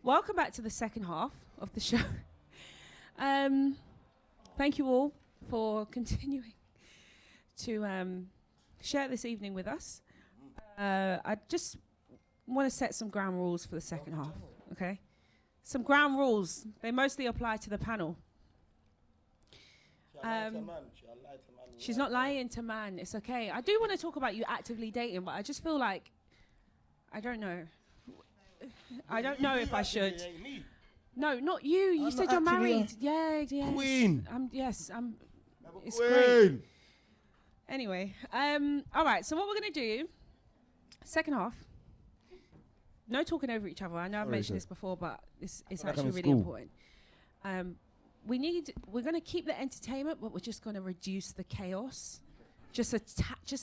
Welcome back to the second half of the show. Thank you all for continuing to share this evening with us. I just want to set some ground rules for the second half, okay? Some ground rules. They mostly apply to the panel. She's not lying to man. It's okay. I do want to talk about you actively dating, but I just feel like, I don't know. I don't know if I should. No, not you. You said you're married. Yeah. Queen. Yes. It's great. Anyway, all right. So what we're gonna do? Second half. No talking over each other. I know I've mentioned this before, but it's actually really important. We're gonna keep the entertainment, but we're just gonna reduce the chaos. Just a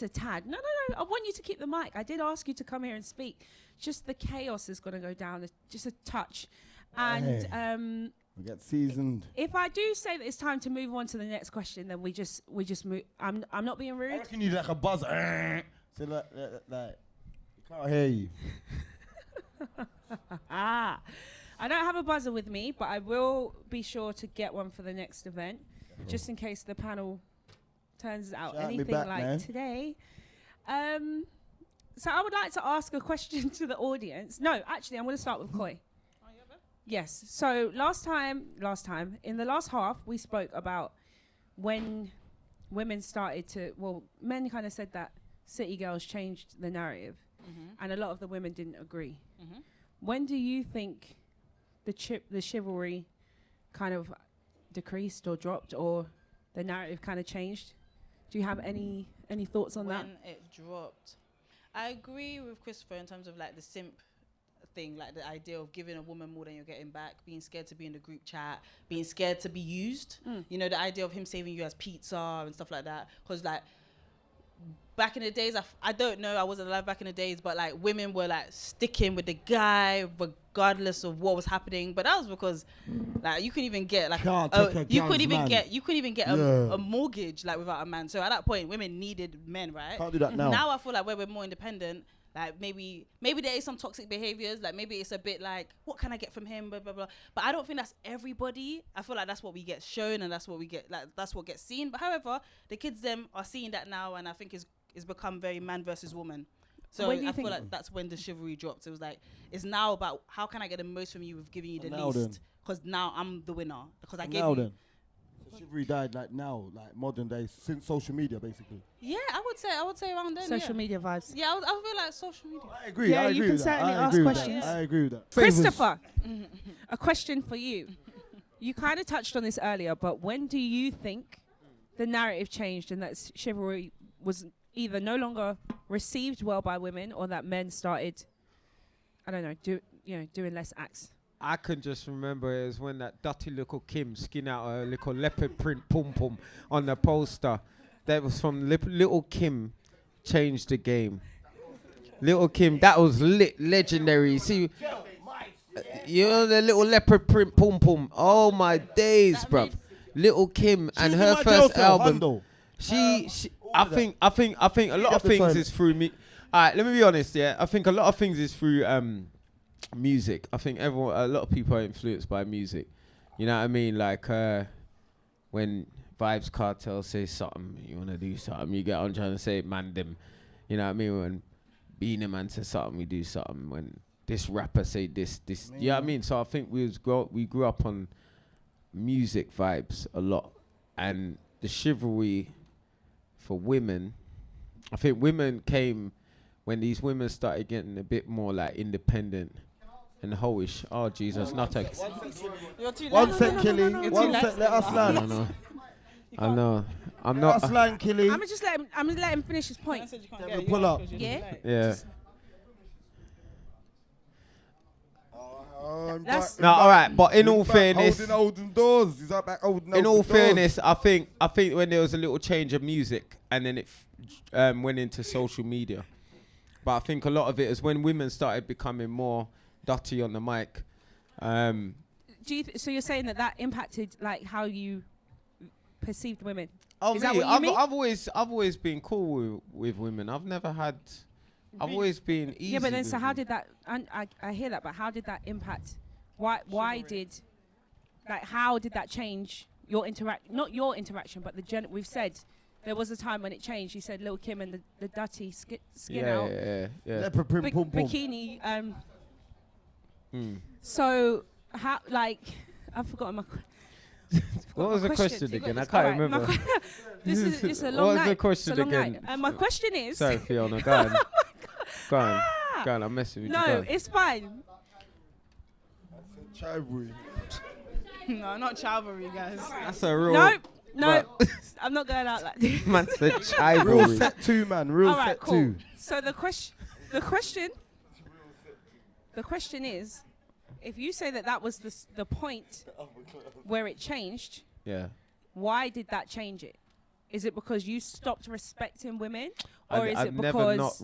tad. No. I want you to keep the mic. I did ask you to come here and speak. Just the chaos is gonna go down. Just a touch. And we get seasoned. If I do say that it's time to move on to the next question, then we just move. I'm not being rude. I reckon you like a buzzer. So like you can't hear you. I don't have a buzzer with me, but I will be sure to get one for the next event, just in case the panel turns out anything like today. So I would like to ask a question to the audience. No, actually, I'm going to start with Qoy. Yes. So last time, in the last half, we spoke about when women started to, men kind of said that city girls changed the narrative, and a lot of the women didn't agree. When do you think the chivalry kind of decreased or dropped, or the narrative kind of changed? Do you have any thoughts on that? When it dropped, I agree with Christopher in terms of like the simp thing, like the idea of giving a woman more than you're getting back, being scared to be in the group chat, being scared to be used. You know, the idea of him saving you as pizza and stuff like that. Because like back in the days, I don't know, I wasn't alive back in the days, but like women were like sticking with the guy regardless of what was happening. But that was because like you couldn't even get like you couldn't even get a mortgage like without a man. So at that point, women needed men, right? Can't do that now. Now I feel like we're more independent. Like maybe there is some toxic behaviors. Like maybe it's a bit like, what can I get from him? Blah blah blah. But I don't think that's everybody. I feel like that's what we get shown and that's what we get. Like that's what gets seen. But however, the kids them are seeing that now, and I think it's become very man versus woman. So I feel like that's when the chivalry dropped. It was like it's now about how can I get the most from you with giving you the least. Because now I'm the winner. Because I gave you. Then. So chivalry died like now, like modern day, since social media, basically. Yeah, I would say around then. Social media vibes. Yeah, I feel like social media. I agree. Yeah, I agree you can with that. certainly I ask agree questions. With that. I agree with that. Christopher, a question for you. You kind of touched on this earlier, but when do you think the narrative changed and that chivalry was either no longer received well by women, or that men started, I don't know, doing less acts? I can just remember it was when that dirty little Kim skin out a little leopard print pum pum on the poster. That was from Little Kim changed the game. Little Kim, that was legendary. See, you know the little leopard print pum pum. Oh my days, bruv. Little Kim and her first album. I think a lot of things is through me. Alright, let me be honest. Yeah, I think a lot of things is through music. I think a lot of people are influenced by music. You know what I mean? Like when Vibes Cartel says something, you want to do something, you get on trying to say man them. You know what I mean? When Beanie Man says something, we do something. When this rapper say this. You know what I mean? So I think we grew up on music vibes a lot, and the chivalry for women. I think women came when these women started getting a bit more like independent and hoish. Oh Jesus, not a. One sec, Killy. One sec, let us land. I know. I'm not. Let us land, Killy. I'm gonna let him finish his point. Pull up. Yeah. Yeah. No, all right. But in all fairness, holding doors. He's up back holding in all fairness, I think when there was a little change of music and then it went into social media. But I think a lot of it is when women started becoming more dirty on the mic. So you're saying that impacted like how you perceived women? Oh, is me? That what you mean? I've always been cool with women. I've never had. I've always been easy. Yeah, but then so how did that? I hear that, but how did that impact Why did, like, how did that change your not your interaction, but we've said there was a time when it changed. You said Lil Kim and the dirty skin out. Yeah. Leopard print, pum, pum. Bikini. So how, like, I've forgotten my. What was the question again? I can't remember. It's a long night. What was the question again? My question is. Sorry, Fiona. Go on. Go on. I'm messing with you. No, it's fine. Chivalry. No, not Chivalry, guys. That's a real. No, I'm not going out like this. Man said Real Chivalry. set 2, man. Real All right, set cool. 2. So the question is, if you say that was the point where it changed, Yeah. why did that change it? Is it because you stopped respecting women, or is I've it never because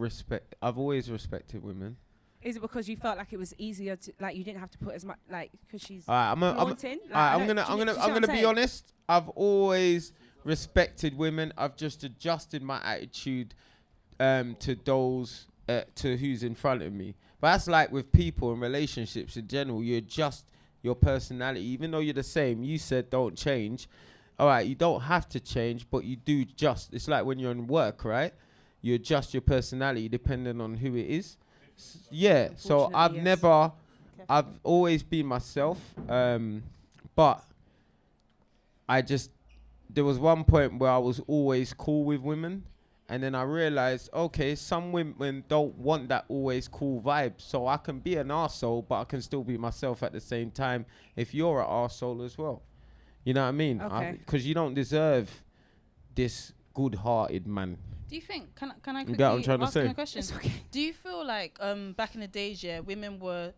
I've always respected women. is it because you felt like it was easier to, like, you didn't have to put as much, like, because she's Alright, flaunting? I'm gonna be honest. I've always respected women. I've just adjusted my attitude to those to who's in front of me. But that's like with people and relationships in general. You adjust your personality, even though you're the same. You said don't change. All right, you don't have to change, but you do just. It's like when you're in work, right? You adjust your personality depending on who it is. Yeah. So I've always been myself. But there was one point where I was always cool with women. And then I realized, okay, some women don't want that always cool vibe. So I can be an arsehole, but I can still be myself at the same time if you're an arsehole as well. You know what I mean? Okay. Because you don't deserve this good-hearted man. Do you think, can I You get what I'm quickly trying to ask say? a question? Do you feel like back in the days, women were,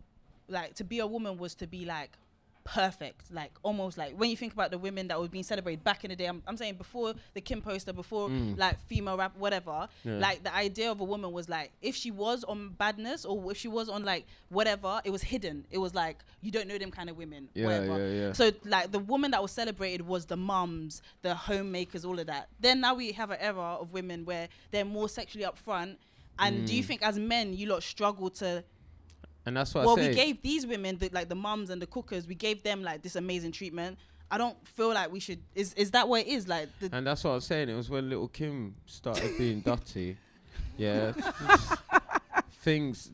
like, to be a woman was to be, like, perfect, like almost like when you think about the women that were being celebrated back in the day, I'm saying before the Kim poster, before like female rap, whatever, like the idea of a woman was like, if she was on badness or if she was on like whatever, it was hidden. It was like, you don't know them kind of women, whatever. So like the woman that was celebrated was the mums, the homemakers, all of that. Then now we have an era of women where they're more sexually upfront. And do you think as men you lot struggle to? And that's what I say. We gave these women, like the mums and the cookers, we gave them like this amazing treatment. I don't feel like we should. Is that what it is? Like, and that's what I was saying. It was when little Kim started being dirty. Yeah, things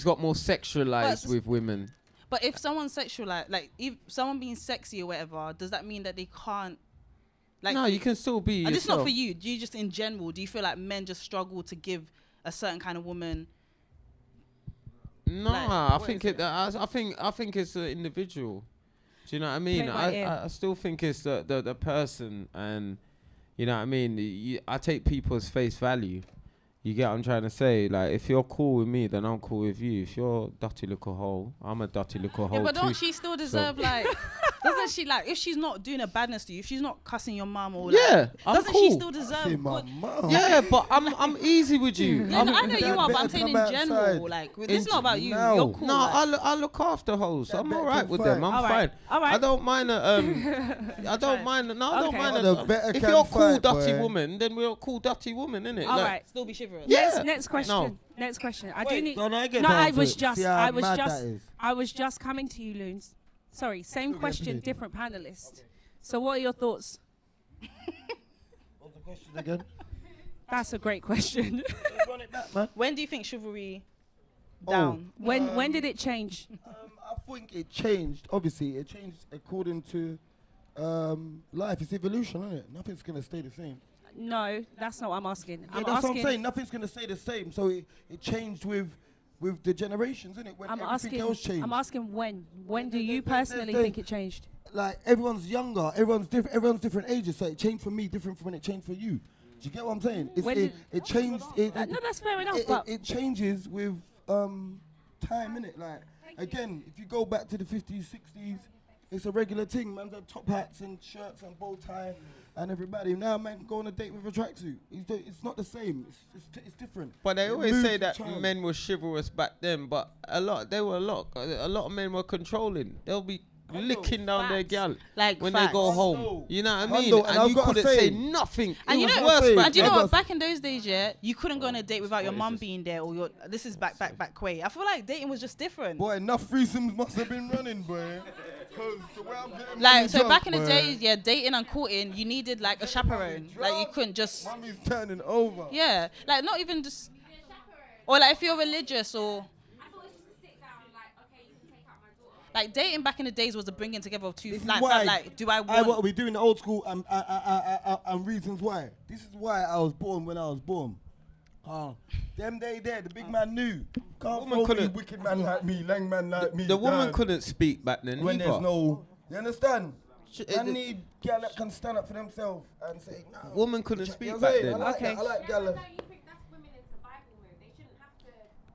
got more sexualized with women. But if someone's sexual, like if someone being sexy or whatever, does that mean that they can't? Like, no, you can still be. And yourself. it's not for you. Do you just in general? Do you feel like men just struggle to give a certain kind of woman? No, I think it's an individual. Do you know what I mean? I still think it's the person, and you know what I mean. I take people as face value. You get what I'm trying to say? Like, if you're cool with me, then I'm cool with you. If you're a dirty little hole, I'm a dirty little hole. Yeah, but don't she still deserve like? Doesn't she, like, if she's not doing a badness to you, if she's not cussing your mum or doesn't she still deserve good? Yeah, but I'm easy with you. Yeah, I know you are, but I'm saying in general, like, this is not about you. You're cool. No, I look after hoes. I'm alright with them. I'm fine. All right. I don't mind. I don't mind. No, I don't mind. If you're a cool dirty woman, then we're a cool dirty woman, innit? All right. Still be shivering. Yeah. Next question. No. Next question. I Wait, do need. don't I get No, down I to was it? just. See how I was mad just. that is? I was just coming to you, Loonz. Sorry, same Okay, question, please. different panelist. So, what are your thoughts? What's the question again? That's a great question. Run it back, man. When do you think chivalry down? When did it change? I think it changed. Obviously, it changed according to life. It's evolution, isn't it? Nothing's gonna stay the same. No, that's not what I'm asking. Yeah, that's what I'm saying. Nothing's gonna stay the same. So it changed with the generations, isn't it? When everything else changed. I'm asking when. When do you personally think it changed? Like, everyone's younger, everyone's different. Everyone's different ages. So it changed for me different from when it changed for you. Do you get what I'm saying? It changed. No, that's fair enough. But It changes with time, innit? Like, again, if you go back to the 50s, 60s, it's a regular thing. Man had top hats and shirts and bow tie and everybody. Now man can go on a date with a tracksuit. It's not the same. It's different. But they It always moves say with that time. men were chivalrous back then, but a lot of men were controlling. They'll be licking down their gal Like when facts. they go home. You know what I mean? Hundo, and And I've you gotta couldn't say- say nothing. And It you was know, worse back and you know then. what? Back in those days, yeah, you couldn't go on a date without your mum being there or your. This is back Qoy. I feel like dating was just different. Boy, enough threesomes must have been running, boy. 'Cause the way I'm getting Like money so, drunk, back in the boy. days, yeah, dating and courting, you needed like a chaperone. Like you couldn't just. Mummy's turning over. Yeah, like not even just. Or like if you're religious or. Like dating back in the days was a bringing together of two. This is Like, why like, do I want? what are we doing the old school and reasons why? This is why I was born when I was born. Them day there, the big man knew. Can't Woman throw me couldn't- wicked man like me, lang man like me. The woman dad, couldn't speak back then when either. there's no. You understand? it- I need gal that can stand up for themselves and say, no. Woman couldn't You speak know what back I'm saying? then. I like Okay. that. I like gal. No, you think that's women in survival mode. They shouldn't have to.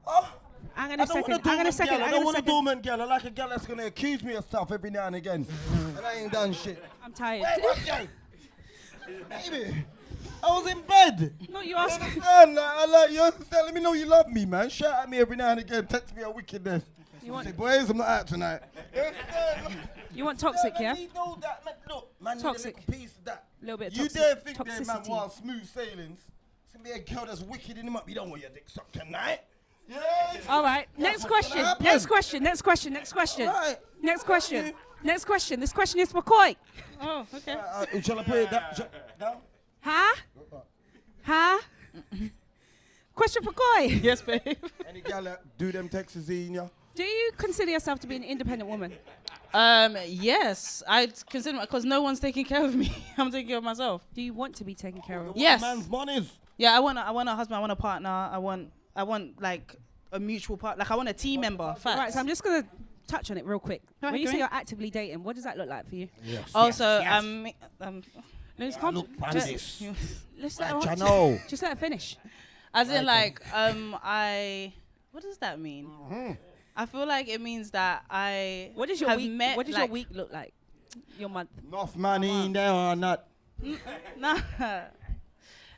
Oh, I'm I gonna don't second. want a I'm gonna dormant second. gal. I I'm don't gonna want a second. dormant gal. I like a gal that's gonna accuse me of stuff every now and again, and I ain't done shit. I'm tired. Hey, what, Jay? Baby, I was in bed. No, you You ask. understand? Like, I like you understand. Let me know you love me, man. Shout at me every now and again. Text me a wickedness. You want- Say, boys, I'm not out tonight. You understand? You want toxic, yeah? Man, you know that, man. Look, man, Toxic. need a little piece of that. Little bit of You toxic- dare think that, man, toxicity. while smooth sailings, it's gonna be a girl that's wicked in him up. You don't want your dick sucked tonight. Yeah. All right. That's Next what's question. gonna happen. Next question. Next question. Next question. Right. Next question. Next question. This question is for Qoy. Oh, okay. Shall I put it down? Huh? Huh? Question for Qoy. Yes, babe. Any gal that do them texts in ya? Do you consider yourself to be an independent woman? Yes, I consider because no one's taking care of me. I'm taking care of myself. Do you want to be taken care of? Yes. Man's monies. Yeah, I want a husband. I want a partner. I want like a mutual part. Like I want a team member. Facts. Right, so I'm just going to touch on it real quick. Right, When you go say in. you're actively dating, what does that look like for you? Yes. Also, Let's come. Look, Just, let's let her, I know. just let her finish. as in like what does that mean? I feel like it means that I What does your have week? met, What does like, your week look like? Your month. Enough money in there or not? Nah.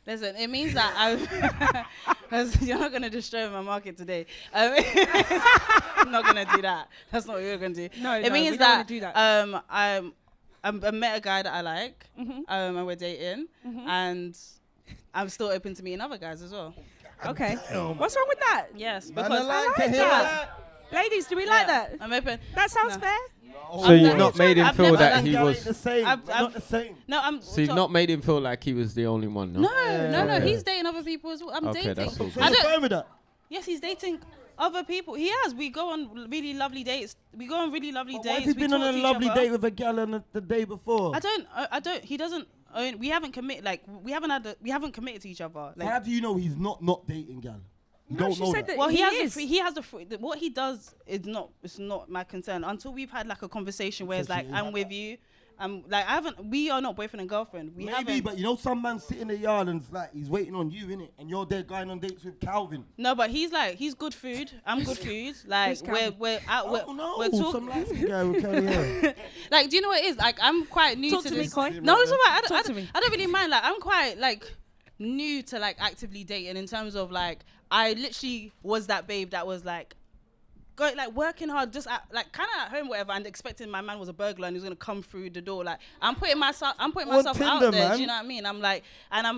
Listen, it means that I've. You're not gonna destroy my market today. I'm not gonna do that. That's not what you're gonna do. No, it no, means we don't wanna that, do that. I met a guy that I like, and we're dating, and I'm still open to meeting other guys as well. Okay. What's wrong with that? Yes, Man, because I like to like hear that. that. Ladies, do we like that? I'm open. That sounds No. fair. So you've never- not made him I've feel never that done he Gal was. ain't the same. I've- Not the same. No, I'm. So you've not made him feel like he was the only one, no? No, Okay. he's dating other people as well. I'm Okay, dating. that's all So I you're don't. fine with that? Yes, he's dating other people. He has. We go on really lovely dates. We go on really lovely But dates. what if you've We been on talk a to each lovely other. date with a gal on the day before? I don't. He doesn't. We haven't committed. Like we haven't committed to each other. Like, How do you know he's not dating gal? You No, don't she know said that. that well, he he has. is. He has what he does is not. It's not my concern until we've had like a conversation where it's like Essentially, I'm with you. Like I haven't. We are not boyfriend and girlfriend. We Maybe, haven't. but you know some man sitting in the yard and it's like he's waiting on you, innit? And you're there going on dates with Calvin. No, but he's good food. I'm good food. Like Who's Calvin? we're out. We're, Oh no, we're some talking. light-skinned guy with curly hair. Like, do you know what it is? Like, I'm quite new Talk to to me, this. Qoy. No, it's alright. Talk to me. I don't really mind. Like, I'm quite like new to like actively dating in terms of like I literally was that babe that was like working hard, just like kind of at home, whatever, and expecting my man was a burglar and he was gonna come through the door. Like, I'm putting myself out Tinder, there. man. Do you know what I mean? I'm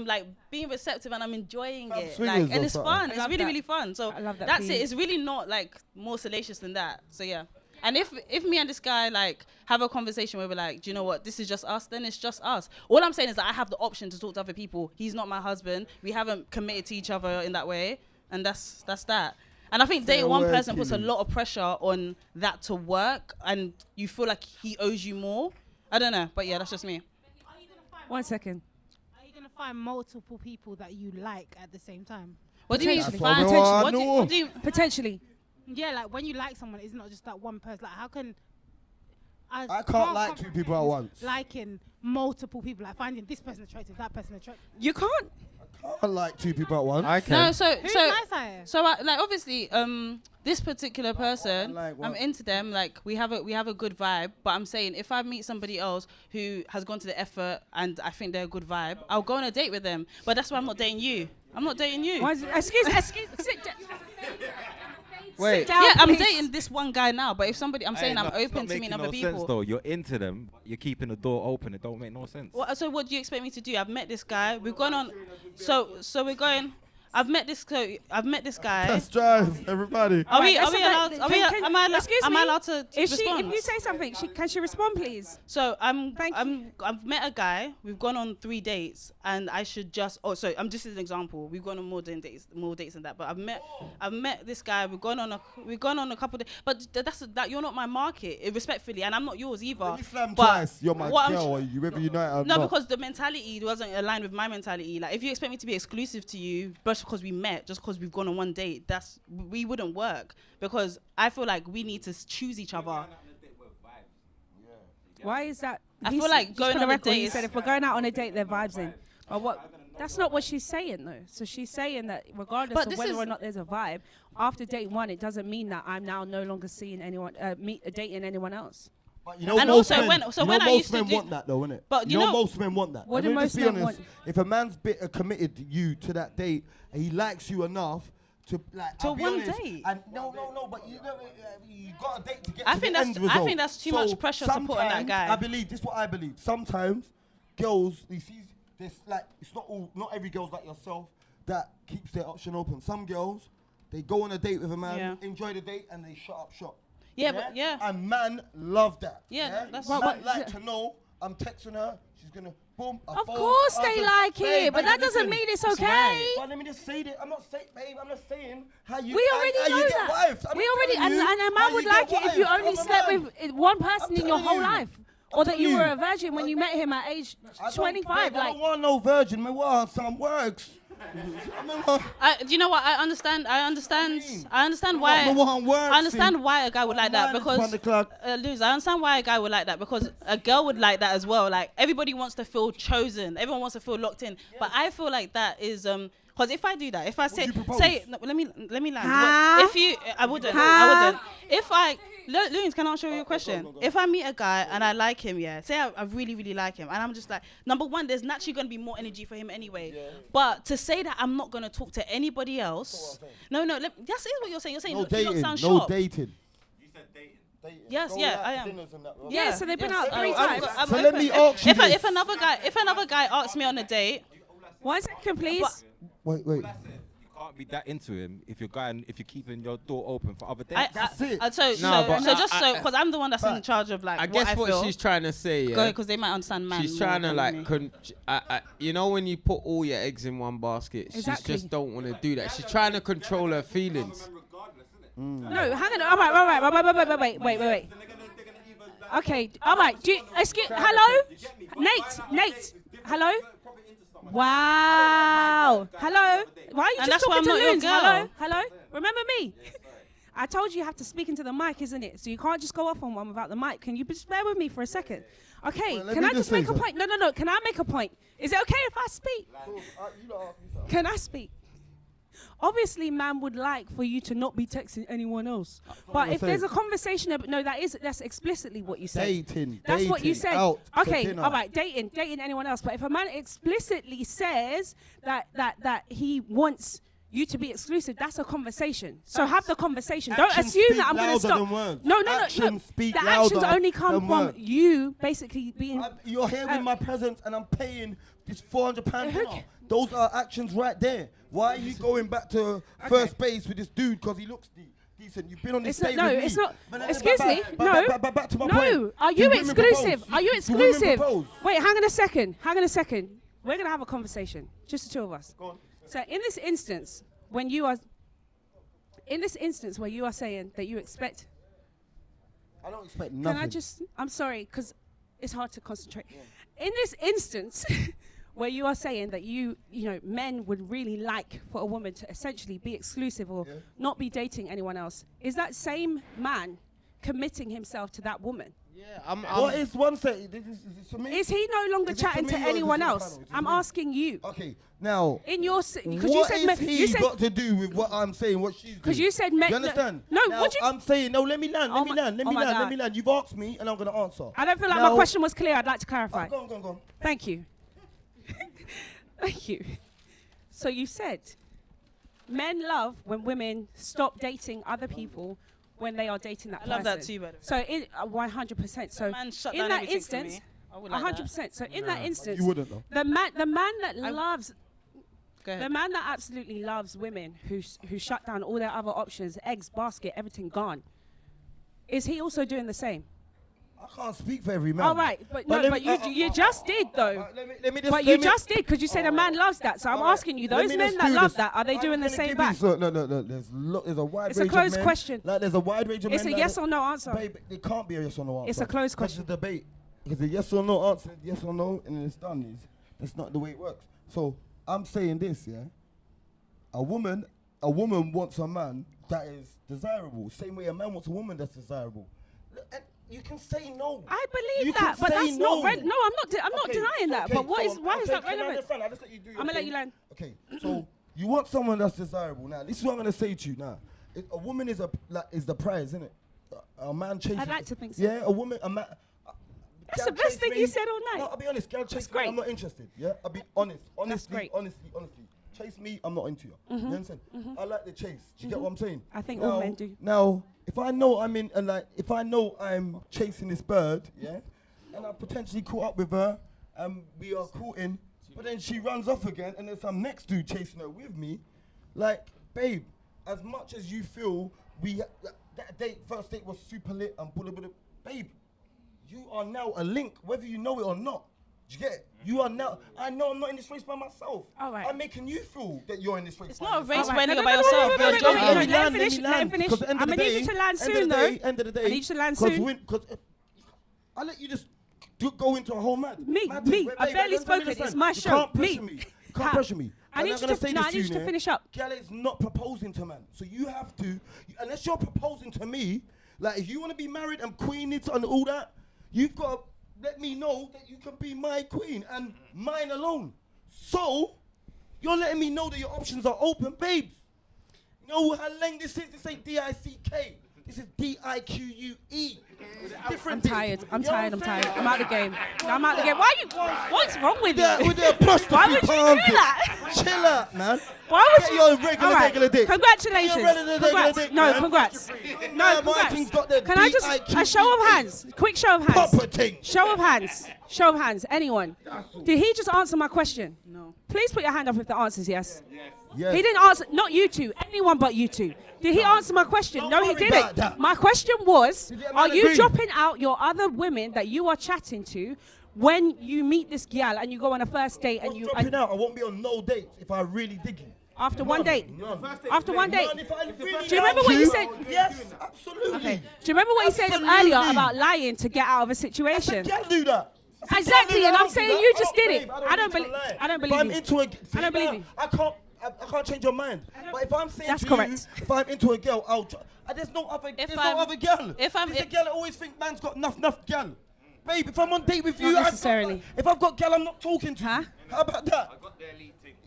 like being receptive and I'm enjoying Fam it. swingers Like, and or it's something. fun. I It's love really that. really fun. So I love that that's for it. you. It's really not like more salacious than that. So yeah. And if me and this guy like have a conversation where we're like, do you know what, this is just us, then it's just us. All I'm saying is that I have the option to talk to other people. He's not my husband. We haven't committed to each other in that way, and that's that. And I think dating one person puts a lot of pressure on that to work, and you feel like he owes you more. I don't know, but yeah, that's just me. Are you gonna find 1 second. Are you gonna find multiple people that you like at the same time? What do you mean? Potentially. Find- Potentially. What do you? Potentially. Yeah, like when you like someone, it's not just that one person. Like, how can I can't like two comprehend people at once. Liking multiple people, like finding this person attractive, that person attractive. You can't. I like two people at once. I No, can. so Who's so nice at it? so like obviously this particular person, Like what? I'm into them. Like we have a good vibe. But I'm saying if I meet somebody else who has gone to the effort and I think they're a good vibe, I'll go on a date with them. But that's why I'm not dating you. I'm not dating you. Excuse. Sit down. Wait. Sit down, Yeah, I'm please. dating this one guy now, but if somebody, I'm saying I'm It's open not to making meeting no other sense, people. though. You're into them, but you're keeping the door open. It don't make no sense. So what do you expect me to do? I've met this guy. We've gone on. So we're going. I've met this guy. Test drive, everybody. Are we Alright, allowed? listen, Are we? can- Am I allowed? excuse Am I me? allowed to If respond? you say something, can she respond, please? So Thank I've met a guy. We've gone on 3 dates, and I should just. Oh, sorry. I'm just as an example. We've gone on more dates than that. But I've met this guy. We've gone on a couple of days. But that you're not my market, respectfully, and I'm not yours either. Let me slam But twice. You're my what I'm girl. Or you ever unite or No, not. because the mentality wasn't aligned with my mentality. Like, if you expect me to be exclusive to you just because we met, just because we've gone on one date, we wouldn't work. Because I feel like we need to choose each other. Why is that? I He's- feel like just going for the on a record, he date said is- if we're going out on a date, they're vibes in. But what? That's not what she's saying though. So she's saying that regardless But of this whether is- or not there's a vibe, after date one, it doesn't mean that I'm now no longer seeing anyone, dating anyone else. But you know, And most also men, when- so when I most used to men do- want that though, innit? But you you know, know- most men want that. What I mean, do let's most be men honest. want? If a man's committed you to that date and he likes you enough to like To I'll be one honest, date? And no, but you know, you got a date to get I to think the that's- end result. I think that's too much pressure to put on that sometimes, guy. I believe this is what I believe. Sometimes girls, you see, this like it's not every girl's like yourself that keeps their option open. Some girls, they go on a date with a man, Yeah. enjoy the date, and they shut up shop. Yeah, but yeah. And man love that. Yeah, that's- man What- like to know I'm texting her. She's gonna boom. Of course they like it, but that doesn't mean it's okay. But let me just say that I'm not saying, babe. I'm just saying how you. We already how know you get that. wives. I'm We just already, telling and you a how man would you like get it if you wives only of a slept man. with one person in your telling whole you. life, I'm or that you telling were you. a virgin when you met him at age 25. I Like, don't want no virgin. Man, what some works? I mean, Do you know what? I understand why. works. I understand why a guy would like that Minus because 1 o'clock. Loonz, I understand why a guy would like that because a girl would like that as well. Like, everybody wants to feel chosen. Everyone wants to feel locked in. But I feel like that is because if I do that, if I you propose? no, let me land. Huh? If you, I wouldn't. If I, Loonz, can I answer your question? go. If I meet a guy and I like him, yeah, say I really, really like him, and I'm just like, number one, there's naturally going to be more energy for him anyway. Yeah. But to say that I'm not going to talk to anybody else, no, that's what you're saying. You're saying, No look, you dating. sound No shocked. dating. Yes, Go yeah, out I to am. dinners and that, right? yeah, so they've been out I'm- 3 I'm- times. I'm So let open. me ask you If this. another guy asks me on a date, 1 second, please. Wait. You can't be that into him if you're keeping your door open for other dates. That's it. Because I'm the one that's in charge of like I guess what feel. she's trying to say, Go yeah. because they might understand man. She's more trying to than like, me. you know, when you put all your eggs in one basket, Exactly. she just don't want to do that. She's trying to control her feelings. No, hang on. All right. Wait. Okay, all right. Hello? Nate. Hello? Wow. Hello? Why are you And just that's why talking I'm to not your Loonz? girl. Hello? Remember me? I told you you have to speak into the mic, isn't it? So you can't just go off on one without the mic. Can you just bear with me for a second? Okay, Well, let can me I just say make a something. point? No. Can I make a point? Is it okay if I speak? Can I speak? Obviously, man would like for you to not be texting anyone else. But if there's a conversation, that's explicitly what you said. Dating. That's what you said. Out to Okay, dinner. all right, dating anyone else. But if a man explicitly says that he wants you to be exclusive, that's a conversation. So have the conversation. Don't Actions assume speak that I'm going to louder stop. than words. No. Actions speak The actions louder only come than from words. you basically being. You're here with my presence and I'm paying this £400 dinner. Those are actions right there. Why are you going back to first base with this dude because he looks decent? You've been on this date with me. It's not. But Excuse me. Back to my point. No. Are Do you women exclusive? propose? Are you Do women exclusive? propose? Wait, hang on a second. We're gonna have a conversation, just the two of us. Go on. So in this instance, where you are saying that you expect. I don't expect nothing. I'm sorry, because it's hard to concentrate. Yeah. In this instance, where you are saying that men would really like for a woman to essentially be exclusive or not be dating anyone else, is that same man committing himself to that woman? Yeah, What is one say? This is for me? Is he no longer Is it for chatting me to or is it anyone for the else? panel? Is it I'm for me? asking you. Okay, now. In your, because you What said, is he got to do with what I'm saying? What she's doing? because you said, You understand? No, Now, would you? I'm saying no. Let me land. Oh Let me my- land. Let oh me my land. God. Let me land. You've asked me, and I'm gonna answer. I don't feel like Now- my question was clear. I'd like to clarify. Go on. Thank you. Thank you. So you said, men love when women stop dating other people when they are dating that person. I love that too, by the way. So in 100%. So Man shut in down that everything for instance, me. I would like that. 100%. So in that instance, You wouldn't though. the man that loves Go ahead. the man that absolutely loves women who shut down all their other options, eggs, basket, everything gone. Is he also doing the same? I can't speak for every man. All right, but you just did though. Let me just. But you just did because you said a man loves that. So I'm asking you, those men that love that, are they doing the same back? No. There's a wide It's range a closed of men. question. Like there's a wide range of men. It's a yes or no answer. Babe, it can't be a yes or no answer. It's a closed question. It's a debate. It's a yes or no answer, yes or no, and then it's done. That's not the way it works. So I'm saying this, yeah. A woman wants a man that is desirable. Same way a man wants a woman that's desirable. And you can say no. I believe You that, can but say that's no. not. No, I'm not Okay, denying that. okay, But why so is that can I relevant? understand? I'll just let you do your I'm gonna let thing. you learn. Okay, so you want someone that's desirable. Now, this is what I'm gonna say to you. Now, a woman is the prize, isn't it? A man chases. I'd like to think so. Yeah, a man. That's girl the best chase thing me. you said all night. No, I'll be honest. Girl chase me. great. I'm not interested. Yeah, I'll be honest. Honestly, great. honestly. Chase me. I'm not into you. You understand? I like the chase. Do you get what I'm saying? I think all men do. Now, if I know I'm in, and if I know I'm chasing this bird, yeah, and I potentially caught up with her, and we are courting, but then she runs off again, and there's some next dude chasing her with me, like, babe, as much as you feel that first date was super lit and babe, you are now a link, whether you know it or not. Do you get it? You are now. I know I'm not in this race by myself. All right. I'm making you feel that you're in this race. It's by not a yourself. race when you're by yourself. You're joking. Let him finish. 'Cause at the end of I'm the gonna need day- you to land soon, end though. of the day, I need you to land soon. Because I let you just go into a whole mad. Me, mad me. thing. Wait, I've babe, barely let me spoken. understand. It's my You show. can't Me. pressure me. You can't Ha. pressure me. I And need I'm you gonna to- say no, this I need you to yeah? finish up. Girl is not proposing to man, so you have to. Unless you're proposing to me, like if you want to be married and queen it and all that, you've got to let me know that you can be my queen and mine alone. So you're letting me know that your options are open, babes. You know how long this is? This ain't DICK. This is DIQUE. Different. I'm tired. I'm You know tired. what I'm saying? tired. I'm out the game. I'm out the game. Why you? What's wrong with Yeah, you? with the prostitute Why would you do palms. that? Chill out, man. Why would Get you? your regular, All right. regular dick. Congratulations. Get your regular, regular Congrats. dick, No, man. congrats. Yeah, No, Martin's congrats. got the Can I just a show of hands? Quick show of hands. Proper thing. Show of hands. Show of hands. Anyone? Did he just answer my question? No. Please put your hand up if the answer is yes. Yes. He didn't answer. Not you two. Anyone but you two. Did he answer my question? Don't No, he worry about didn't. that. My question was: Did the man are you agree? dropping out your other women that you are chatting to when you meet this gal and you go on a first date and I'm you dropping out. I won't be on no dates if I really dig you. after one date? None. After one date? None if I really Do you remember like what you said? Yes, absolutely. Okay. Do you remember what you said Absolutely. earlier about lying to get out of a I said, situation? can't do that. I said, Exactly, can't do and that. I'm I don't saying do that. you just did babe, it. I don't need to believe- lie. I don't If believe I'm you. into a, I don't believe you. I can't change your mind. But if I'm saying That's to correct. you, if I'm into a girl, there's no other girl. if I'm- There's a girl that always think man's got enough girl. Babe, if I'm on date with you, Not necessarily. if I've got girl, I'm not talking to Huh? you. How about that?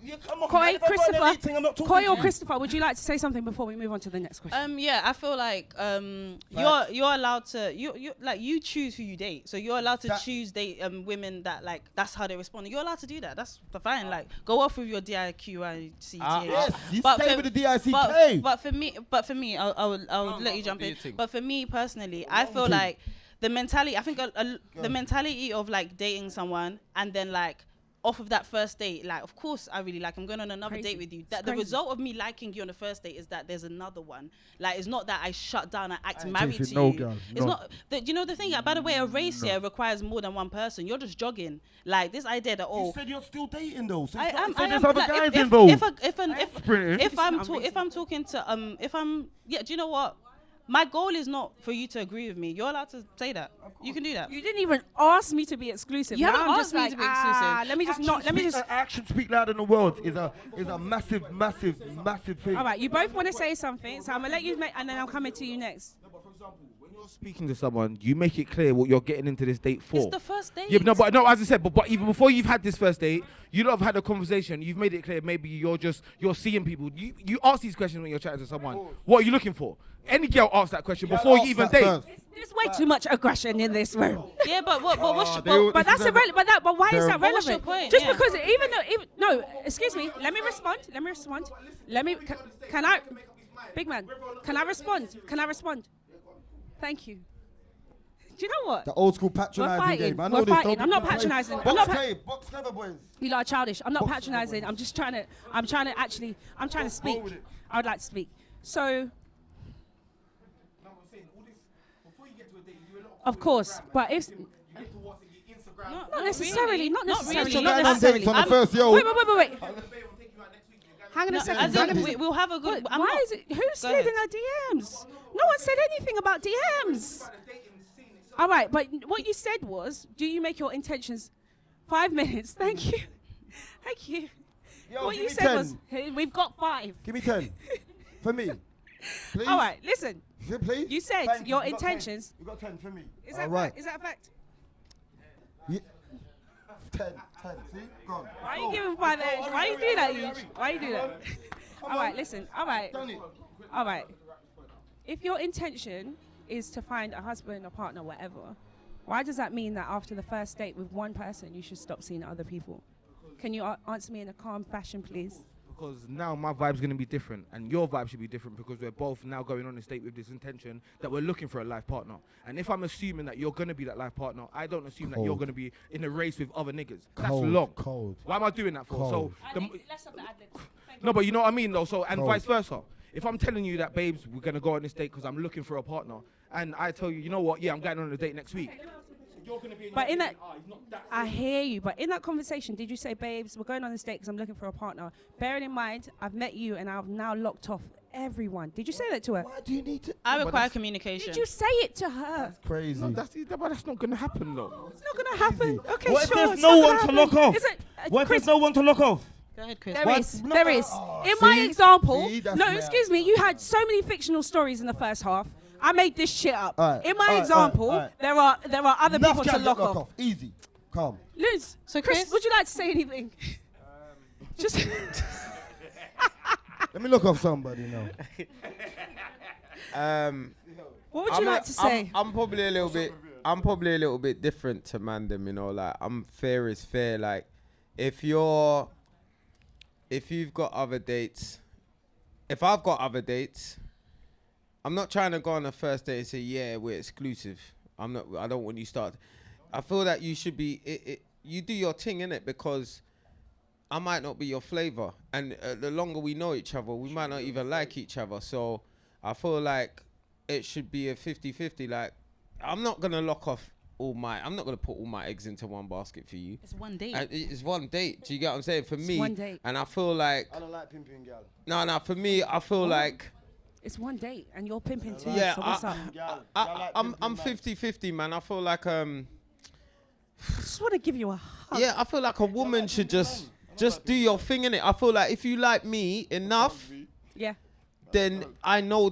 Yeah, come on, man. Coy, If I've got an elite Christopher, thing, I'm not talking Coy to or you. Christopher, would you like to say something before we move on to the next question? Yeah, I feel like you're allowed to you choose who you date. So you're allowed to That- choose date women that like that's how they respond. You're allowed to do that. That's fine. Like go off with your DIQICTA. Yes, you But stay for- with the DICK. But for me, I would let you jump do in. your thing. But for me personally, I feel thing. like the mentality. I think the mentality of like dating someone and then like off of that first date, like of course I really like. I'm going on another Crazy. date with you. It's That the crazy. result of me liking you on the first date is that there's another one. Like it's not that I shut down and act I ain't married chasing to no you. girl, It's no. not. You know the thing. By the way, a race here requires more than one person. You're just jogging. Like this idea that You said you're still dating though. So I it's not- am. so I there's am. other Like, guys if involved. if I'm talking to if I'm do you know what? My goal is not for you to agree with me. You're allowed to say that. You can do that. You didn't even ask me to be exclusive. You Now haven't I'm asked just me like, to be exclusive. Let me just not. Let me just. Action speak louder than the words is a massive thing. All right, you both want to say something, so I'm gonna let you make, and then I'm coming to you next. example, when you're speaking to someone, you make it clear what you're getting into this date for. It's the first date. Yeah, but no, as I said, but even before you've had this first date, you lot have had a conversation. You've made it clear. Maybe you're seeing people. You ask these questions when you're chatting to someone. What are you looking for? Any girl asks that question before you even date. There's way too much aggression in this room. Yeah, but what's But that's irrelevant. But why is that But what's relevant? your point? Just Yeah. because no, excuse me. Let me respond. Can I, big man? Can I respond? Thank you. Do you know what? The old school We're patronising fighting. game. I know We're this. fighting. Don't I'm not be playing. patronising. Box clever boys. You lot are childish. I'm not Box patronising. forward. I'm trying to speak. I would like to speak. So, of course, but if not necessarily, not necessarily, So not guys on dates necessarily. on the first, yo. Wait. Hang on a second. As in, we'll have a good. I'm Why not- is it? Who Go slid ahead. in our DMs? No one said anything about DMs. All right, but what you said was, do you make your intentions 5 minutes? Thank you. Thank you. Yo, What give you me said 10. was, hey, we've got 5. Give me 10. For me. Please. All right, listen. Please. You said Thank your you. You got 10. intentions. You got 10 for me. Is that All right. fact? Is that a fact? Yeah. 10. See? Go on. Why are you giving 5 eggs? Why you do that, Yuj? Why you do that? All right, listen. All right. Done it. All right. If your intention is to find a husband, a partner, whatever, why does that mean that after the first date with one person, you should stop seeing other people? Can you answer me in a calm fashion, please? Because now my vibe's going to be different and your vibe should be different because we're both now going on this date with this intention that we're looking for a life partner. And if I'm assuming that you're going to be that life partner, I don't assume that you're Cold. going to be in a race with other niggas. That's Cold, long. cold. Why am I doing that for? Cold. So Less of the ad libs. no, but you know what I mean though. So and Cold. vice versa. If I'm telling you that, babes, we're going to go on this date because I'm looking for a partner, and I tell you, you know what? Yeah, I'm going on a date next week. You're going to be But in that, he's not that I hear you. But in that conversation, did you say, babes, we're going on this date because I'm looking for a partner? Bearing in mind, I've met you and I've now locked off everyone. Did you say that to her? Why do you need to? I but require that's- communication. Did you say it to her? Crazy. No, that's not going to happen though. It's not going to happen. Okay, What if sure. there's it's no not one gonna to happen. lock off? Is it, What if Chris, there's no one to lock off? Go ahead, Chris. There What? is. No. There is. Oh, In my see? example, See? That's no, mad. excuse me, you had so many fictional stories in the first half. I made this shit up. Alright, In my alright, example, alright. there are other Enough people to can lock get locked off. Easy. Calm. Loonz, So Chris, Chris? would you like to say anything? Just Let me look off somebody now. what would you like to say? I'm probably a little bit different to Mandem, you know, like I'm fair is fair. Like if you've got other dates, if I've got other dates, I'm not trying to go on a first date and say, yeah, we're exclusive. I don't want you start. I feel that you should be, you do your thing, innit? Because I might not be your flavor. And the longer we know each other, we might not even like each other. So I feel like it should be a 50-50. Like, I'm not going to I'm not going to put all my eggs into one basket for you. It's one date. And it's one date. Do you get what I'm saying? For me, one date. and I feel like, I don't like pimping gal. no, for me, I feel like, It's one date and you're pimping too. yeah, so what's up? I'm 50-50, man. I feel like, I just want to give you a hug. yeah, I feel like a woman should just do your thing, innit? I feel like if you like me enough, Yeah. then I know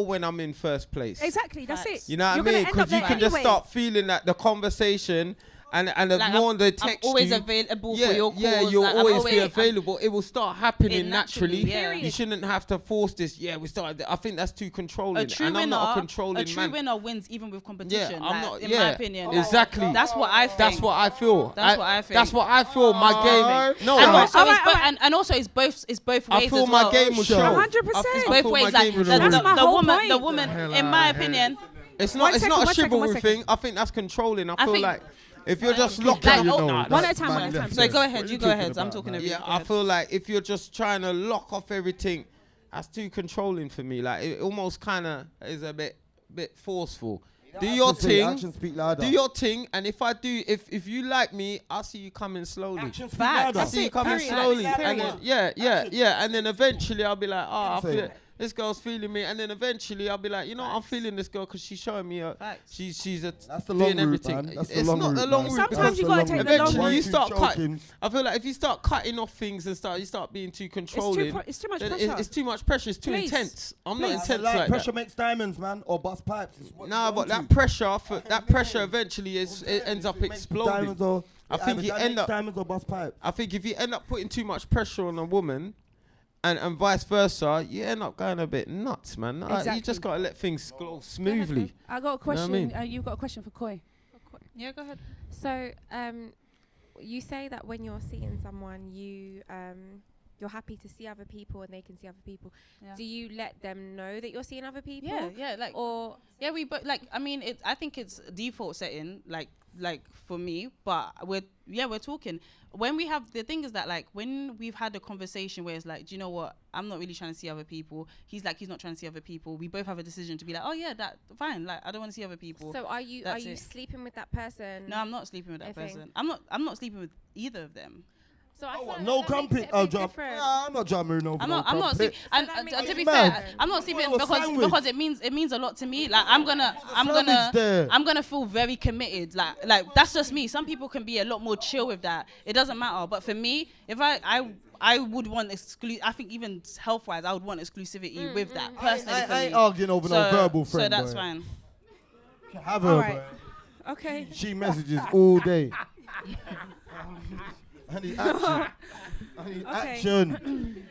when I'm in first place. Exactly. That's Facts. it. You know what You're I mean? gonna end up Because you there can just anyway. start feeling that the conversation and the Like, more they I'm text always you, available yeah, for your calls. yeah, like, you'll I'm always be I'm- available. It will start happening It naturally, naturally. yeah. You shouldn't have to force this. Yeah, we started. I think that's too controlling. A true and I'm winner, not a controlling true man. winner wins even with competition. I'm like, not. in Yeah, my opinion. exactly. That's what I think. That's what I feel. That's what I think. That's what I feel. My game. No, And like, also, Alright, it's bo- alright. and also it's both ways I feel as my well. game will show. 100%. I It's feel both my ways. Like game will the, show. That's my the whole woman, point. the woman, in my opinion, It's One not. It's second, not a one second, one chivalry second. thing. I think that's controlling. I I feel think- like if you're just locked Like, up. oh, One at a time, one at a time. So go ahead. You go ahead. I'm talking over you. Yeah, Go I ahead. feel like if you're just trying to lock off everything, that's too controlling for me. Like it almost kind of is a bit forceful. Do your thing. Actions speak louder. Do your thing, and if you like me, I'll see you coming slowly. Actions speak Facts. louder. I'll see you coming Period. slowly, Period. and then, yeah, and then eventually I'll be like, oh, I feel, this girl's feeling me, and then eventually I'll be like, you know, I'm feeling this girl because she's showing me she's That's the doing long route, everything. man. That's the It's long not the route, long man. route. Sometimes you That's gotta the take long the long route. Eventually, route. you start Choking. cutting. I feel like if you start cutting off things and you start being too controlling, It's too much then pressure. it's too much pressure. It's too Please. intense. I'm Please. not intense Like like pressure that. makes diamonds, man, or bust pipes. It's what Nah, you but want that to. pressure eventually it ends up If it makes exploding. diamonds or- I think either you end up. diamonds or bust pipes. I think if you end up putting too much pressure on a woman, and vice versa, you end up going a bit nuts, man. You Exactly. just gotta let things go smoothly. I got a question. what I mean? You've got a question for Qoy. Yeah, go ahead. So, you say that when you're seeing someone, you're happy to see other people and they can see other people. Yeah. Do you let them know that you're seeing other people? Yeah, like Or we but like I mean I think it's default setting like for me, but we're talking. When we have the thing is that like when we've had a conversation where it's like, do you know what, I'm not really trying to see other people. He's like he's not trying to see other people. We both have a decision to be like, oh yeah, that fine. Like I don't want to see other people. so are you That's it. sleeping with that person? No, I'm not sleeping with that I think. person. I'm not sleeping with either of them. So I Oh, feel what, like no that makes crumpet? it a Oh, bit jump. different. Nah, I'm not jumping over. I'm not sleeping. So that makes To it be mad. fair, I'm not sleeping Well, sandwich. because it means a lot to me. Like I'm gonna feel very committed. Like that's just me. Some people can be a lot more chill with that. It doesn't matter. But for me, if I would want I think even health wise, I would want exclusivity with that personally. for I ain't me. arguing over no verbal friend. So that's boy. fine. Have her, Alright. boy. Okay. She messages all day. I need action. I need Okay. action.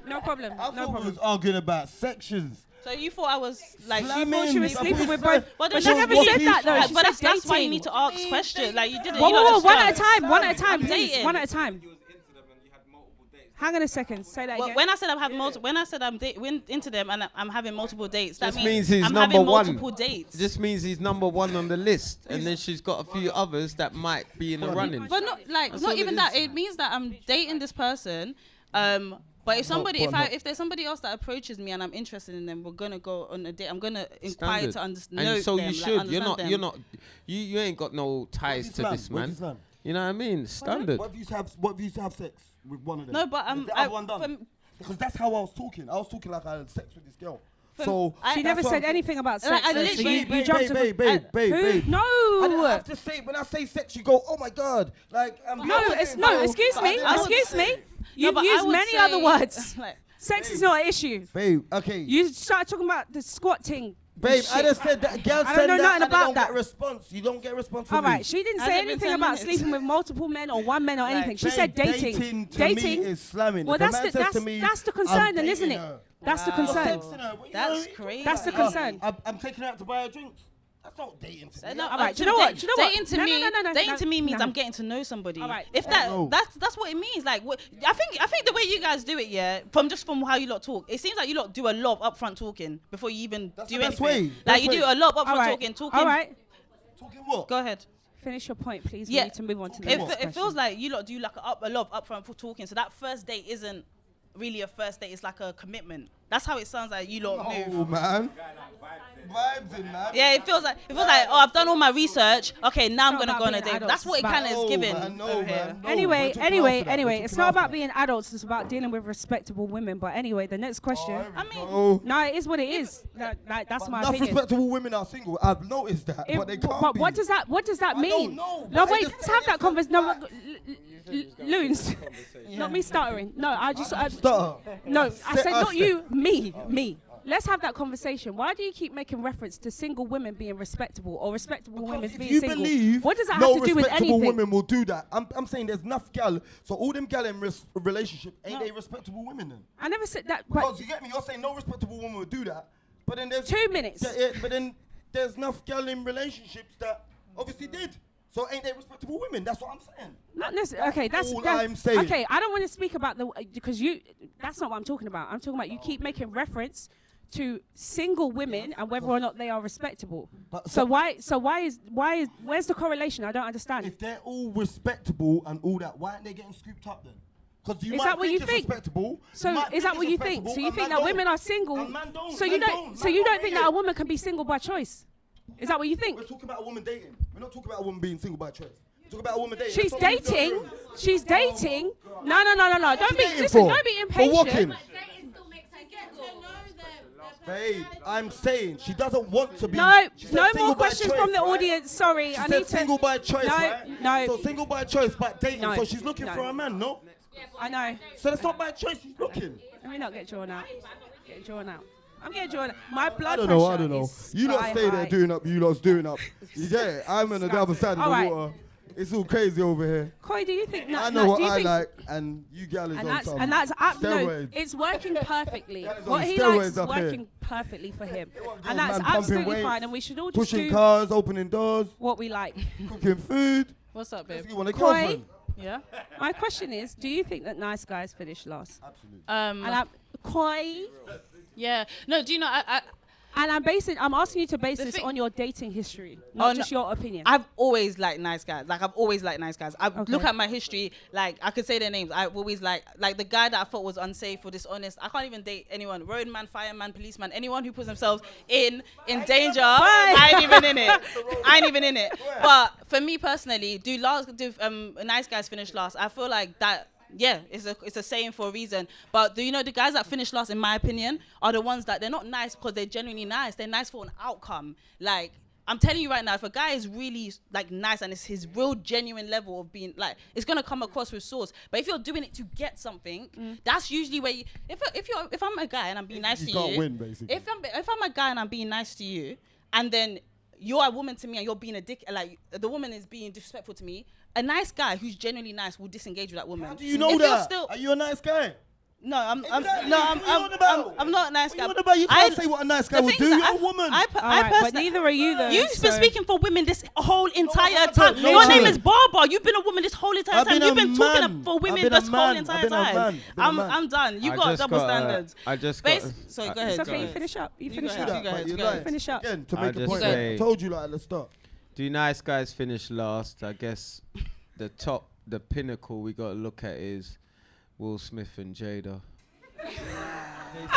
No problem. I No thought we problem. was arguing about sections. So you thought I was like Slamming. You thought she was I sleeping thought with you both. said- But But she she was never walking- said that though. Like, She but said that's why you dating. need to ask questions. Like you didn't. Whoa, you know, whoa, whoa, that's one at a just- time. One at a time, I'm please. dating. One at a time. Hang on a second. Say that Well, again. when I said I'm into them and I'm having multiple dates, that Just means he's I'm number having one. multiple dates. It just means he's number one on the list, and then she's got a few others that might be in the running. But not like That's not all even it that. is. It means that I'm dating this person. But if there's somebody else that approaches me and I'm interested in them, we're gonna go on a date. I'm gonna inquire Standard. to understand. And so them, you like, should. understand You're them. not. You ain't got no ties to this man. You know what I mean? Standard. What if you used to have sex with one of them? No, but Is the other one done? Because that's how I was talking. I was talking like I had sex with this girl. So She never said anything about sex. I so literally- you jumped to babe. No. I didn't have to say, when I say sex, you go, oh my God. Like, Excuse me. Excuse me. You've but I used would many say- other words. like, Sex is not an issue. Babe, okay. You start talking about the squat thing. Babe, I just said that. Girl I said don't know that nothing and I about don't that. get a response. You don't get a response from All right, me. she didn't Has say it been anything 10 about minutes? sleeping with multiple men or one man or anything. She Babe, said dating. Dating to me is slamming. Well, If a that's man the says to me, that's the I'm concern, then, dating isn't it? her, That's the Wow. concern. texting her, well, you That's know, crazy. That's the concern. I'm taking her out to buy her drinks. That's not dating to me. No, All right, do you know what? Do you know what? Dating to No, me, no, dating to me means no. I'm getting to know somebody. All right. If No. that's what it means. Like, I think the way you guys do it, yeah, from how you lot talk, it seems like you lot do a lot of upfront talking before you even That's do the best anything. way. Like Best you do way. a lot of All upfront right. talking. All right. Talking what? Go ahead. Finish your point, please. Yeah. We need to move on to the It, next it feels question. like you lot do like a lot of upfront for talking. So that first date isn't really a first date. It's like a commitment. That's how it sounds like you lot Oh, move. man. Vibes in, man. Yeah, it feels like oh, I've done all my research. Okay, now I'm It's not gonna go on a about being date. That's what it adults, kind of No, is given. man, no, over here. man, no. Anyway, We're talking after that. anyway, We're it's talking not about after being adults. It's about dealing with respectable women. But anyway, the next question. that. I mean, Oh. No, it is what it is. That's my Enough opinion. respectable women are single. I've noticed that, but they can't but be. what does that I mean? don't know, No, but I wait, just let's said have that it's conversation. a No, fact. Loonz. Not me stuttering. No, I just. Stutter. No, I said not said- you. Me. Let's have that conversation. Why do you keep making reference to single women being respectable or respectable women Because being if you single? believe What does that no have to do with respectable anything? women will do that. I'm saying there's enough gal. So all them gal in relationship ain't they respectable women then? I never said that. But Because you get me, you're saying no respectable woman will do that. But then there's 2 minutes. but then there's enough gal in relationships that obviously did. So ain't they respectable women? That's what I'm saying. Not necessarily. Okay, that's all I'm saying. Okay, I don't want to speak about because that's not what I'm talking about. I'm talking about you keep making reference to single women and whether or not they are respectable. But So where's the correlation? I don't understand. If they're all respectable and all that, why aren't they getting scooped up then? Because you Is might that what think you it's think? respectable. So is that what you think? So you think that women are single? And man don't. So you man don't. So you don't think that a woman can be single by choice? Is that what you think? We're talking about a woman dating. We're not talking about a woman being single by choice. We're talking about a woman dating. She's That's what we're dating. doing. She's dating. No. Don't be. dating Listen. for? Don't be For walking. impatient. Babe, I'm saying she doesn't want to be. No, she said no single more by questions choice, from the right? audience. Sorry, She I said need single to. by choice, No, right? no. So single by choice, but dating. No, So she's looking no. for a man, no? I know. So that's not by choice. She's looking. Let me not get drawn out. Get drawn out. I'm getting drawn out. My blood I pressure don't know. is You lot sky stay there high. doing up. You lot's doing up. You get it? I'm on the other side of All the right. water. It's all crazy over here. Qoy, do you think? I know what I like, and you gal is And on that's some no, steroids. it's working perfectly. That is What on he steroids likes is up here. working perfectly for him, man and that's pumping absolutely weights, fine. And we should all just Pushing do cars, opening doors, what we like. cooking food. What's up, babe? You want a Qoy? girlfriend? Yeah. My question is, do you think that nice guys finish last? Absolutely. And Qoy, Yeah. No, do you know, I'm asking you to base The this thing- on your dating history, not just your opinion. I've always liked nice guys. Like, I've always liked nice guys. Okay. Look at my history. Like, I could say their names. I've always like the guy that I thought was unsafe or dishonest. I can't even date anyone. Roadman, fireman, policeman, anyone who puts themselves in danger. I ain't even in it. But for me personally, do nice guys finish last? I feel like that. Yeah, it's a saying for a reason. But do you know the guys that finish last, in my opinion, are the ones that they're not nice because they're genuinely nice. They're nice for an outcome. Like, I'm telling you right now, if a guy is really like nice and it's his real genuine level of being like, it's gonna come across with sauce. But if you're doing it to get something, that's usually where if I'm a guy and I'm being nice to you, can't win, basically. If I'm a guy and I'm being nice to you, and then you're a woman to me and you're being a dick, like the woman is being disrespectful to me, a nice guy who's genuinely nice will disengage with that woman. How do you know If you're that? still- Are you a nice guy? No, I'm Exactly. not a nice guy. What about you? Can't say what a nice guy the would thing do. is You're that a woman. I All right, but personally, neither are you though. you've been so- speaking for women this whole entire haven't. time. No, Your I name haven't. is Barbara. You've been a woman this whole entire I've time. been You've a been talking man. for I've women been a this whole man. entire I've been a time. man. Been a man. I'm done. You've I got just double got, standards. I just got. Sorry, go It's ahead. okay. go You ahead. finish up. You You finish go up. ahead. But you're go ahead. right. Finish up. Again, to I make a just point, say- I told you like at the start. Do nice guys finish last? I guess the pinnacle we got to look at is Will Smith and Jada.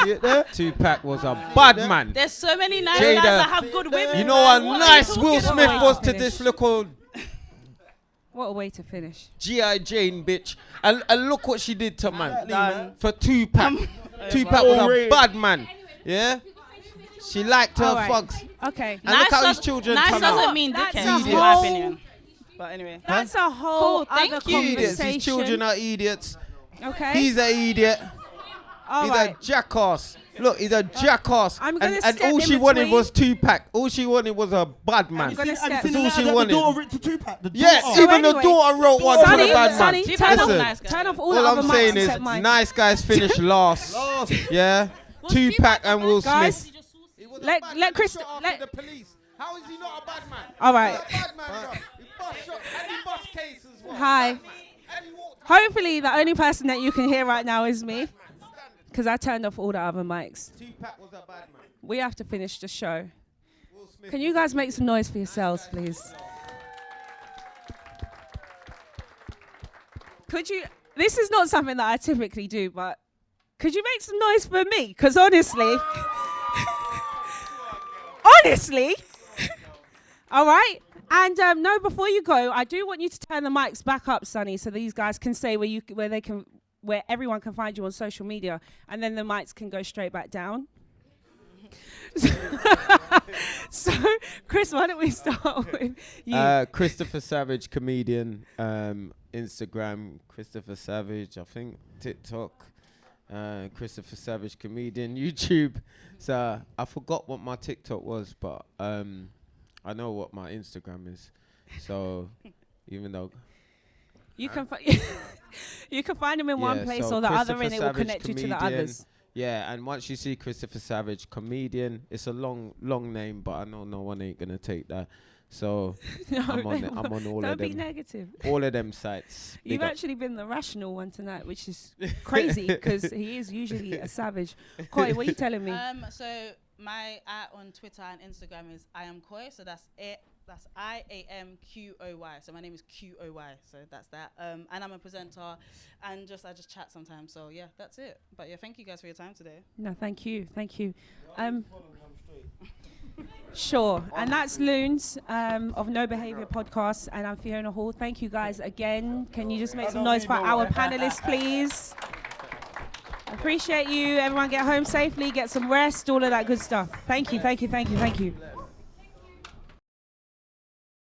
See it there? Tupac was a bad man. There's so many nice Jada. guys that have good women. You know how man. What are nice you Will talking Smith about? was to Finish. this little What a way to finish. G.I. Jane bitch. And look what she did to man. Done. For Tupac. Tupac was a Overrated. bad man. Yeah? She liked her All right. fucks. Okay. And look how his does- children nice come doesn't out. mean That's dickhead, a in my whole- opinion. But anyway. That's a whole Cool, thank other you. Idiots. conversation. His children are idiots. Okay. He's an idiot. All He's right. a jackass. Look, he's a jackass. I'm gonna and step all in she wanted between. was Tupac. All she wanted was a bad man. I'm gonna Have you step. seen That's all the she letter that wanted. the daughter wrote to Tupac? The Yes, daughter. So even anyway, the daughter wrote one to Sonny, the bad man. Sonny, Tupac turn was off, a nice guy. turn off all All the I'm other saying mics is except mine. nice guys finish last. Yeah. Tupac and Will Guys, Smith. let Chris. Let, the police. How is he not a bad man? all right. He's a bad man, bro. He bust shot and he bust cases. Well. Hi. And he walked Hopefully, the only person that you can hear right now is me, because I turned off all the other mics. Tupac was a bad man. We have to finish the show. Will Smith Can you guys make some noise for yourselves, please? Could you? This is not something that I typically do, but could you make some noise for me? Because honestly, all right. And no, before you go, I do want you to turn the mics back up, Sonny, so these guys can say where everyone can find you on social media, and then the mics can go straight back down. So, Chris, why don't we start with you? Christopher Savage, comedian. Instagram, Christopher Savage, I think. TikTok, Christopher Savage, comedian. YouTube. So I forgot what my TikTok was, but I know what my Instagram is. So even though You can you can find them in one Yeah, place so or the other, Christopher and it will Savage, connect you to the comedian. others. yeah, and once you see Christopher Savage, comedian, it's a long name, but I know no one ain't gonna take that. So No, I'm on they it. I'm won't. on all Don't of be them. negative. All of them sites. You've Big up. actually been the rational one tonight, which is crazy because he is usually a savage. Qoy, what are you telling me? So my on Twitter and Instagram is I am Qoy. So that's it. That's IAMQOY. So my name is QOY. So that's that. And I'm a presenter, and I just chat sometimes. So yeah, that's it. But yeah, thank you guys for your time today. No, thank you. Sure, and that's Loonz of No Behaviour Podcast, and I'm Fiona Hall. Thank you guys again. Can you just make some noise for our panelists, please? Appreciate you. Everyone get home safely, get some rest, all of that good stuff. Thank you, thank you, thank you, thank you.